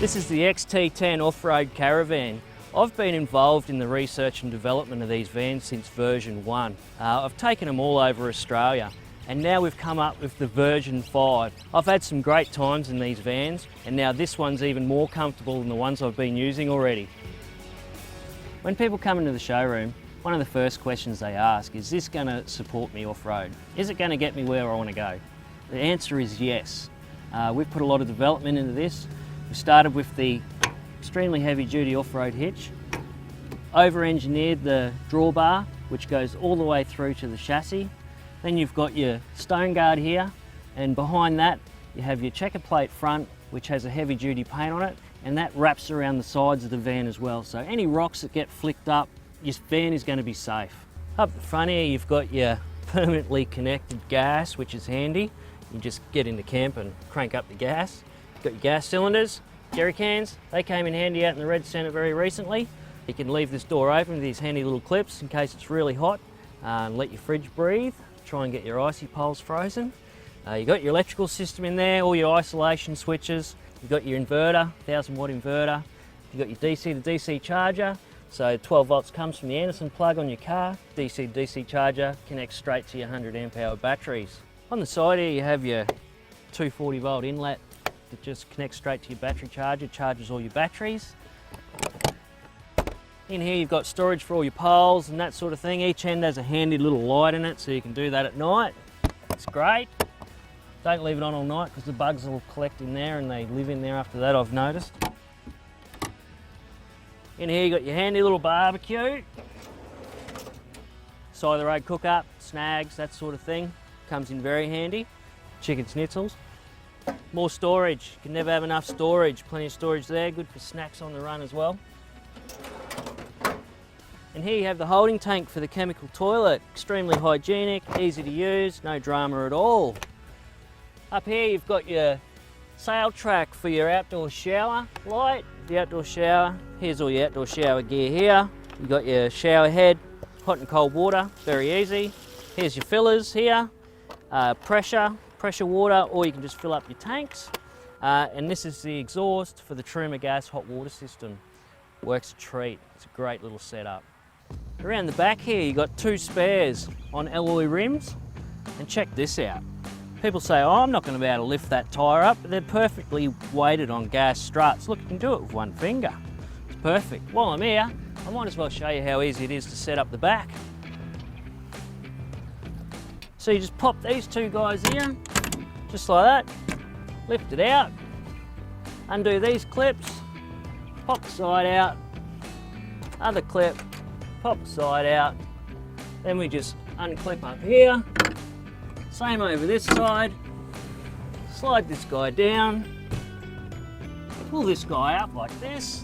This is the XT-10 Offroad Caravan. I've been involved in the research and development of these vans since version 1. I've taken them all over Australia, and now we've come up with the version 5. I've had some great times in these vans, and now this one's even more comfortable than the ones I've been using already. When people come into the showroom, one of the first questions they ask is this going to support me off-road? Is it going to get me where I want to go? The answer is yes. We've put a lot of development into this. We started with the extremely heavy-duty off-road hitch, over-engineered the drawbar, which goes all the way through to the chassis. Then you've got your stone guard here, and behind that you have your checker plate front, which has a heavy-duty paint on it, and that wraps around the sides of the van as well. So any rocks that get flicked up, your van is going to be safe. Up the front here you've got your permanently connected gas, which is handy. You just get into camp and crank up the gas. You've got your gas cylinders, jerry cans. They came in handy out in the Red Centre very recently. You can leave this door open with these handy little clips in case it's really hot, and let your fridge breathe. Try and get your icy poles frozen. You've got your electrical system in there, all your isolation switches. You've got your inverter, 1000 watt inverter. You've got your DC to DC charger. So 12 volts comes from the Anderson plug on your car. DC to DC charger connects straight to your 100 amp hour batteries. On the side here you have your 240 volt inlet that just connects straight to your battery charger, charges all your batteries. In here you've got storage for all your poles and that sort of thing. Each end has a handy little light in it, so you can do that at night. It's great. Don't leave it on all night because the bugs will collect in there and they live in there after that, I've noticed. In here you've got your handy little barbecue. Side of the road cook up, snags, that sort of thing. Comes in very handy. Chicken schnitzels. More storage. You can never have enough storage. Plenty of storage there, good for snacks on the run as well. And here you have the holding tank for the chemical toilet. Extremely hygienic, easy to use, no drama at all. Up here you've got your sail track for your outdoor shower light. The outdoor shower, here's all your outdoor shower gear here. You've got your shower head, hot and cold water, very easy. Here's your fillers here, pressure water, or you can just fill up your tanks. And this is the exhaust for the Truma gas hot water system. Works a treat, it's a great little setup. Around the back here you've got 2 spares on alloy rims, and check this out. People say, oh, I'm not going to be able to lift that tyre up, but they're perfectly weighted on gas struts. Look, you can do it with one finger. It's perfect. While I'm here, I might as well show you how easy it is to set up the back. So you just pop these 2 guys here, just like that, lift it out, undo these clips, pop the side out, other clip, pop the side out, then we just unclip up here. Same over this side, slide this guy down, pull this guy up like this,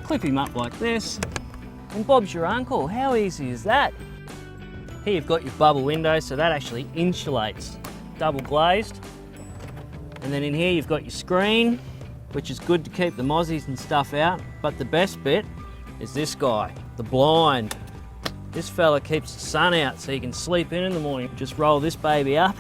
clip him up like this, and Bob's your uncle. How easy is that? Here you've got your bubble window, so that actually insulates, double glazed. And then in here you've got your screen, which is good to keep the mozzies and stuff out, but the best bit is this guy, the blind. This fella keeps the sun out so you can sleep in the morning. Just roll this baby up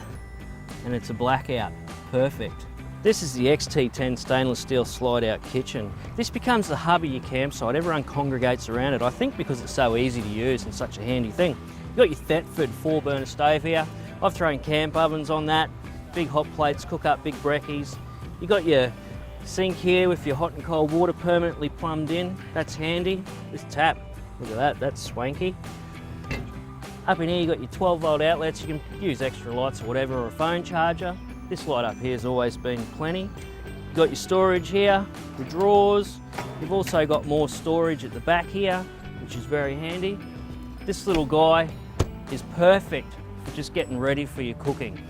and it's a blackout. Perfect. This is the XT-10 stainless steel slide out kitchen. This becomes the hub of your campsite. Everyone congregates around it, I think because it's so easy to use and such a handy thing. You've got your Thetford 4-burner stove here. I've thrown camp ovens on that. Big hot plates, cook up big brekkies. You've got your sink here with your hot and cold water permanently plumbed in. That's handy. This tap, look at that, that's swanky. Up in here you've got your 12 volt outlets. You can use extra lights or whatever, or a phone charger. This light up here has always been plenty. You've got your storage here, the drawers. You've also got more storage at the back here, which is very handy. This little guy is perfect for just getting ready for your cooking.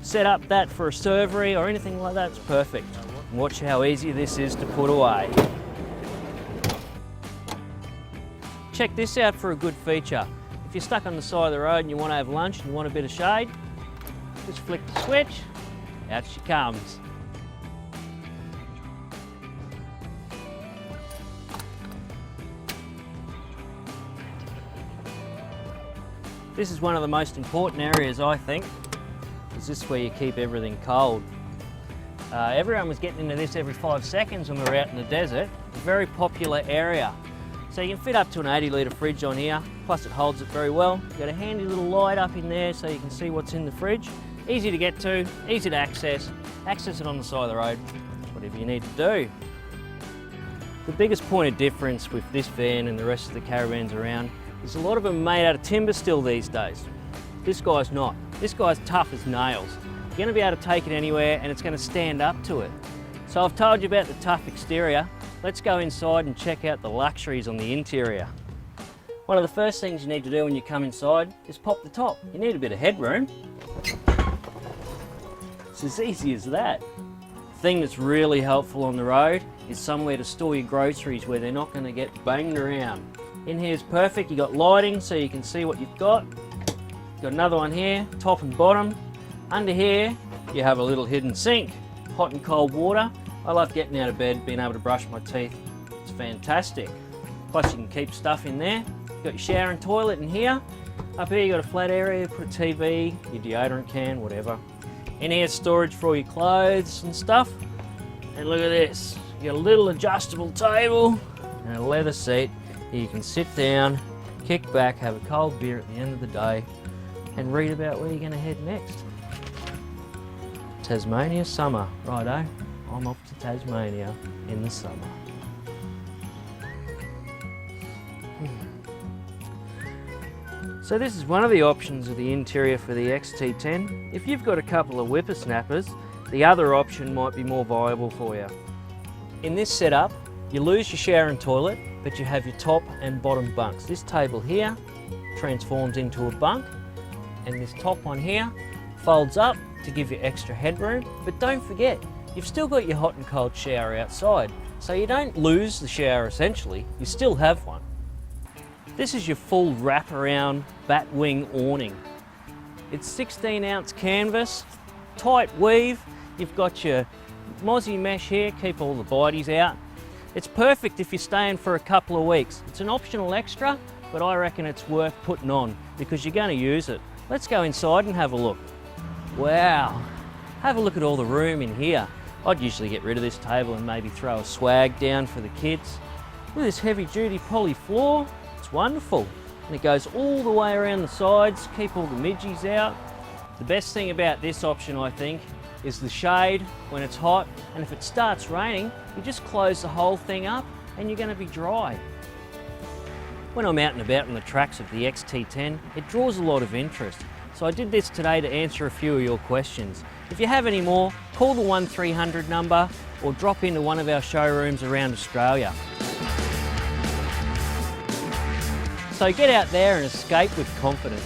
Set up that for a servery or anything like that, it's perfect. And watch how easy this is to put away. Check this out for a good feature. If you're stuck on the side of the road and you want to have lunch and you want a bit of shade, just flick the switch, out she comes. This is one of the most important areas, I think. Is this where you keep everything cold? Everyone was getting into this every 5 seconds when we were out in the desert. A very popular area. So you can fit up to an 80-litre fridge on here, plus it holds it very well. You've got a handy little light up in there so you can see what's in the fridge. Easy to get to, easy to access. Access it on the side of the road, whatever you need to do. The biggest point of difference with this van and the rest of the caravans around is a lot of them are made out of timber still these days. This guy's not. This guy's tough as nails. You're going to be able to take it anywhere and it's going to stand up to it. So I've told you about the tough exterior. Let's go inside and check out the luxuries on the interior. One of the first things you need to do when you come inside is pop the top. You need a bit of headroom. It's as easy as that. The thing that's really helpful on the road is somewhere to store your groceries where they're not going to get banged around. In here is perfect. You've got lighting so you can see what you've got. You've got another one here, top and bottom. Under here, you have a little hidden sink, hot and cold water. I love getting out of bed, being able to brush my teeth. It's fantastic. Plus you can keep stuff in there. You've got your shower and toilet in here. Up here you've got a flat area, put a TV, your deodorant can, whatever. In here, storage for all your clothes and stuff. And look at this. You got a little adjustable table and a leather seat. Here you can sit down, kick back, have a cold beer at the end of the day, and read about where you're going to head next. Tasmania summer, righto. I'm off to Tasmania in the summer. So this is one of the options of the interior for the XT-10. If you've got a couple of whippersnappers, the other option might be more viable for you. In this setup, you lose your shower and toilet, but you have your top and bottom bunks. This table here transforms into a bunk, and this top one here folds up to give you extra headroom. But don't forget, you've still got your hot and cold shower outside, so you don't lose the shower essentially, you still have one. This is your full wraparound bat wing awning. It's 16-ounce canvas, tight weave. You've got your mozzie mesh here, keep all the biteies out. It's perfect if you're staying for a couple of weeks. It's an optional extra, but I reckon it's worth putting on because you're going to use it. Let's go inside and have a look. Wow, have a look at all the room in here. I'd usually get rid of this table and maybe throw a swag down for the kids. Look at this heavy-duty poly floor. It's wonderful. And it goes all the way around the sides, keep all the midgies out. The best thing about this option, I think, is the shade when it's hot, and if it starts raining, you just close the whole thing up and you're going to be dry. When I'm out and about on the tracks of the XT-10, it draws a lot of interest. So I did this today to answer a few of your questions. If you have any more, call the 1300 number or drop into one of our showrooms around Australia. So get out there and escape with confidence.